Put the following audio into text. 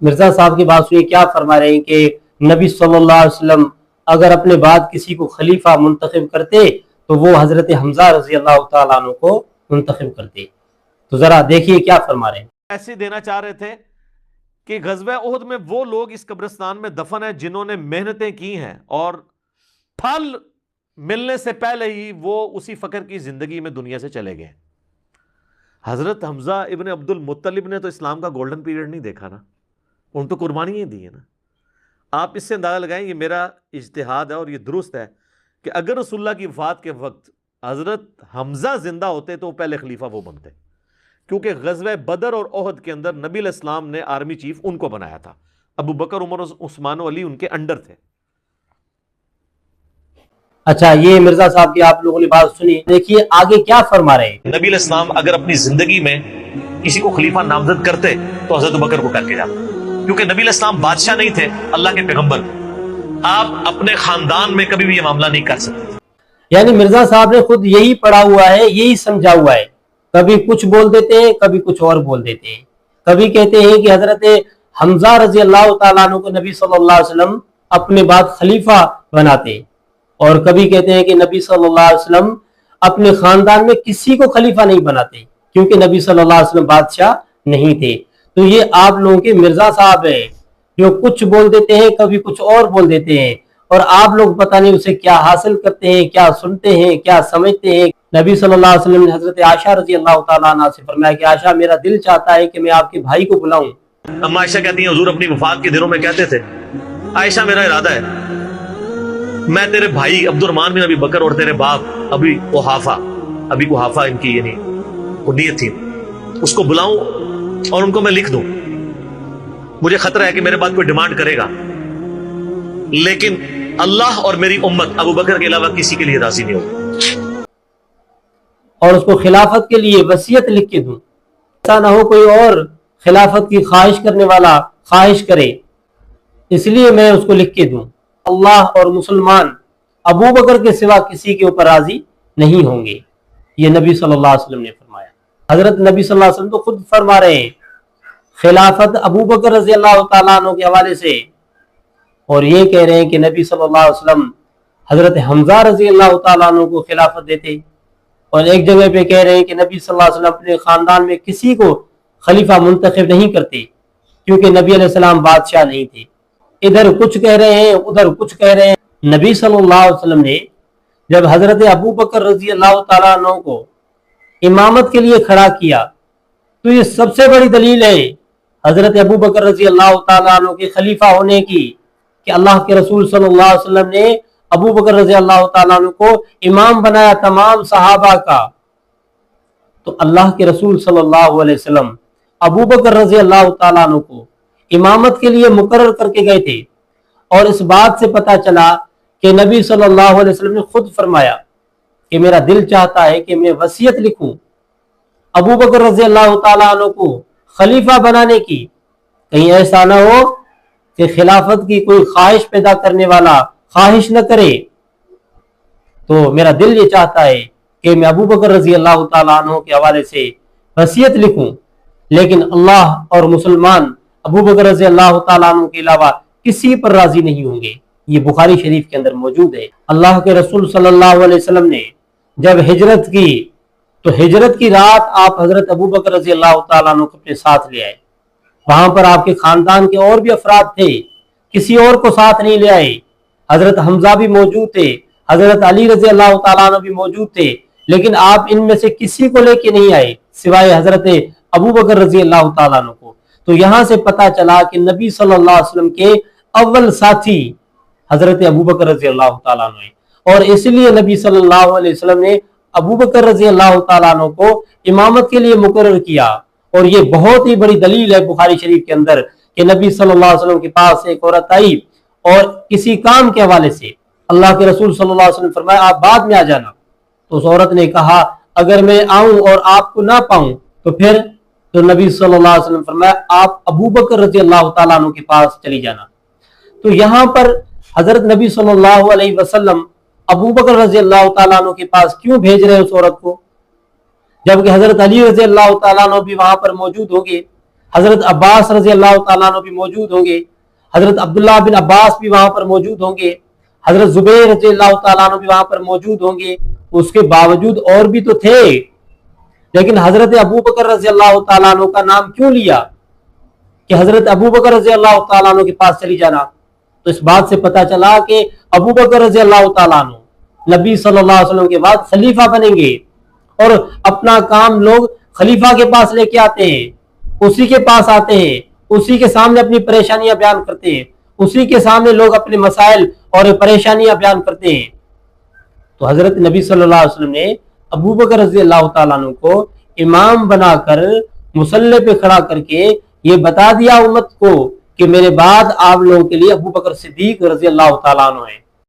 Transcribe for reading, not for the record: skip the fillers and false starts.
مرزا صاحب کی بات سنیے کیا فرما رہے ہیں کہ نبی صلی اللہ علیہ وسلم اگر اپنے بعد کسی کو خلیفہ منتخب کرتے تو وہ حضرت حمزہ رضی اللہ تعالیٰ عنہ کو منتخب کرتے. تو ذرا دیکھیے کیا فرما رہے ہیں. ایسے دینا چاہ رہے تھے کہ غزوہ احد میں وہ لوگ اس قبرستان میں دفن ہیں جنہوں نے محنتیں کی ہیں اور پھل ملنے سے پہلے ہی وہ اسی فقر کی زندگی میں دنیا سے چلے گئے. حضرت حمزہ ابن عبد المطلب نے تو اسلام کا گولڈن پیریڈ نہیں دیکھا نا, ان تو قربانیاں دی ہیں نا. آپ اس سے اندازہ لگائیں, یہ میرا اجتہاد ہے اور یہ درست ہے کہ اگر رسول اللہ کی وفات کے وقت حضرت حمزہ زندہ ہوتے تو پہلے خلیفہ وہ بنتے, کیونکہ غزوہ بدر اور احد کے اندر نبی علیہ السلام نے آرمی چیف ان کو بنایا تھا. ابو بکر, عمر, عثمان و علی ان کے انڈر تھے. اچھا, یہ مرزا صاحب کی آپ لوگوں نے بات سنی, دیکھیے آگے کیا فرما رہے ہیں. نبی علیہ السلام اگر اپنی زندگی میں کسی کو خلیفہ نامزد کرتے تو حضرت بکر کو کر کے جاتے, کیونکہ نبی علیہ السلام بادشاہ نہیں تھے, اللہ کے پیغمبر. آپ اپنے خاندان میں کبھی بھی یہ معاملہ نہیں کر سکتے. یعنی مرزا صاحب نے خود یہی پڑھا ہوا ہے, یہی سمجھا ہوا ہے. کبھی کچھ بول دیتے ہیں, کبھی کچھ اور بول دیتے ہیں. کبھی کہتے ہیں کہ حضرت حمزہ رضی اللہ تعالیٰ عنہ کو نبی صلی اللہ علیہ وسلم اپنے بعد خلیفہ بناتے, اور کبھی کہتے ہیں کہ نبی صلی اللہ علیہ وسلم اپنے خاندان میں کسی کو خلیفہ نہیں بناتے کیونکہ نبی صلی اللہ علیہ وسلم بادشاہ نہیں تھے. تو یہ آپ لوگوں کے مرزا صاحب ہیں جو کچھ بول دیتے ہیں, کبھی کچھ اور بول دیتے ہیں, اور آپ لوگ پتہ نہیں اسے کیا حاصل کرتے ہیں, کیا سنتے ہیں, کیا سمجھتے ہیں. نبی صلی اللہ علیہ وسلم نے حضرت عائشہ رضی اللہ تعالیٰ عنہ سے فرمایا کہ عائشہ میرا دل چاہتا ہے کہ میں آپ کے بھائی کو بلاؤں. اما عائشہ کہتی ہیں حضور اپنی وفات کے دنوں میں کہتے تھے, عائشہ میرا ارادہ ہے میں تیرے بھائی عبد الرحمن بن ابی بکر اور تیرے باپ ابی قحافہ ان کی یعنی نیت تھی, اس کو بلاؤں اور ان کو میں لکھ دوں. مجھے خطرہ ہے کہ میرے بعد کوئی ڈیمانڈ کرے گا, لیکن اللہ اور میری امت ابو بکر کے علاوہ کسی کے لیے راضی نہیں ہوگی, اور اس کو خلافت کے لیے وصیت لکھ کے دوں. ایسا نہ ہو کوئی اور خلافت کی خواہش کرنے والا خواہش کرے, اس لیے میں اس کو لکھ کے دوں. اللہ اور مسلمان ابو بکر کے سوا کسی کے اوپر راضی نہیں ہوں گے, یہ نبی صلی اللہ علیہ وسلم نے فرمایا. حضرت نبی صلی اللہ علیہ وسلم تو خود فرما رہے ہیں خلافت ابو بکر رضی اللہ تعالیٰ عنہ کے حوالے سے, اور یہ کہہ رہے ہیں کہ نبی صلی اللہ علیہ وسلم حضرت حمزہ رضی اللہ تعالیٰ عنہ کو خلافت دیتے, اور ایک جگہ پہ کہہ رہے ہیں کہ نبی صلی اللہ علیہ وسلم اپنے خاندان میں کسی کو خلیفہ منتخب نہیں کرتے کیونکہ نبی علیہ السلام بادشاہ نہیں تھے. ادھر کچھ کہہ رہے ہیں, ادھر کچھ کہہ رہے ہیں. نبی صلی اللہ علیہ وسلم نے جب حضرت ابو بکر رضی اللہ تعالیٰ عنہ کو امامت کے لیے کھڑا کیا تو یہ سب سے بڑی دلیل ہے حضرت ابو بکر رضی اللہ تعالیٰ عنہ کے خلیفہ ہونے کی کہ اللہ کے رسول صلی اللہ علیہ وسلم نے ابو بکر رضی اللہ تعالیٰ عنہ کو امام بنایا تمام صحابہ کا. تو اللہ کے رسول صلی اللہ علیہ وسلم ابو بکر رضی اللہ تعالیٰ عنہ کو امامت کے لیے مقرر کر کے گئے تھے, اور اس بات سے پتہ چلا کہ نبی صلی اللہ علیہ وسلم نے خود فرمایا کہ میرا دل چاہتا ہے کہ میں وصیت لکھوں ابو بکر رضی اللہ تعالیٰ عنہ کو خلیفہ بنانے کی. کہیں ایسا نہ ہو کہ خلافت کی کوئی خواہش پیدا کرنے والا خواہش نہ کرے. تو میرا دل یہ چاہتا ہے کہ میں ابو بکر رضی اللہ تعالیٰ عنہ کے حوالے سے وصیت لکھوں, لیکن اللہ اور مسلمان ابو بکر رضی اللہ تعالیٰ عنہ کے علاوہ کسی پر راضی نہیں ہوں گے. یہ بخاری شریف کے اندر موجود ہے. اللہ کے رسول صلی اللہ علیہ وسلم نے جب ہجرت کی تو ہجرت کی رات آپ حضرت ابو بکر رضی اللہ تعالیٰ عنہ کو اپنے ساتھ لے آئے. وہاں پر آپ کے خاندان کے اور بھی افراد تھے, کسی اور کو ساتھ نہیں لے آئے. حضرت حمزہ بھی موجود تھے, حضرت علی رضی اللہ تعالیٰ عنہ بھی موجود تھے, لیکن آپ ان میں سے کسی کو لے کے نہیں آئے سوائے حضرت ابو بکر رضی اللہ تعالیٰ عنہ کو. تو یہاں سے پتہ چلا کہ نبی صلی اللہ علیہ وسلم کے اول ساتھی حضرت ابو بکر رضی اللہ تعالیٰ عنہ ہیں, اور اس لیے نبی صلی اللہ علیہ وسلم نے ابو بکر رضی اللہ تعالیٰ عنہ کو امامت کے لیے مقرر کیا. اور یہ بہت ہی بڑی دلیل ہے بخاری شریف کے اندر کہ نبی صلی اللہ علیہ وسلم کے پاس ایک عورت آئی اور کسی کام کے حوالے سے اللہ کے رسول صلی اللہ علیہ وسلم فرمایا آپ بعد میں آ جانا. تو اس عورت نے کہا اگر میں آؤں اور آپ کو نہ پاؤں تو پھر, تو نبی صلی اللہ علیہ وسلم فرمایا آپ ابو بکر رضی اللہ تعالیٰ عنہ کے پاس چلی جانا. تو یہاں پر حضرت نبی صلی اللہ علیہ وسلم ابو بکر رضی اللہ تعالیٰ عنہ کے پاس کیوں بھیج رہے اس عورت کو, جبکہ حضرت علی رضی اللہ تعالیٰ عنہ بھی وہاں پر موجود ہوں گے. حضرت عباس رضی اللہ تعالیٰ عنہ بھی موجود ہوں گے، حضرت عبداللہ بن عباس بھی وہاں پر موجود ہوں گے، حضرت زبیر رضی اللہ تعالیٰ عنہ بھی وہاں پر موجود ہوں گے۔ اس کے باوجود اور بھی تو تھے، لیکن حضرت ابوبکر رضی اللہ تعالیٰ عنہ کا نام کیوں لیا کہ حضرت ابوبکر رضی اللہ تعالیٰ عنہ کے پاس چلی جانا؟ تو اس بات سے پتہ چلا کہ ابوبکر رضی اللہ تعالیٰ عنہ نبی صلی اللہ علیہ وسلم کے بعد خلیفہ بنیں گے، اور اپنا کام لوگ خلیفہ کے پاس لے کے آتے ہیں، اسی کے پاس آتے ہیں، اسی کے سامنے اپنی پریشانیاں بیان کرتے ہیں، اسی کے سامنے لوگ اپنے مسائل اور پریشانیاں بیان کرتے ہیں۔ تو حضرت نبی صلی اللہ علیہ وسلم نے ابوبکر رضی اللہ تعالیٰ عنہ کو امام بنا کر مصلی پہ کھڑا کر کے یہ بتا دیا امت کو کہ میرے بعد آپ لوگوں کے لیے ابوبکر صدیق رضی اللہ تعالیٰ عنہ ہیں۔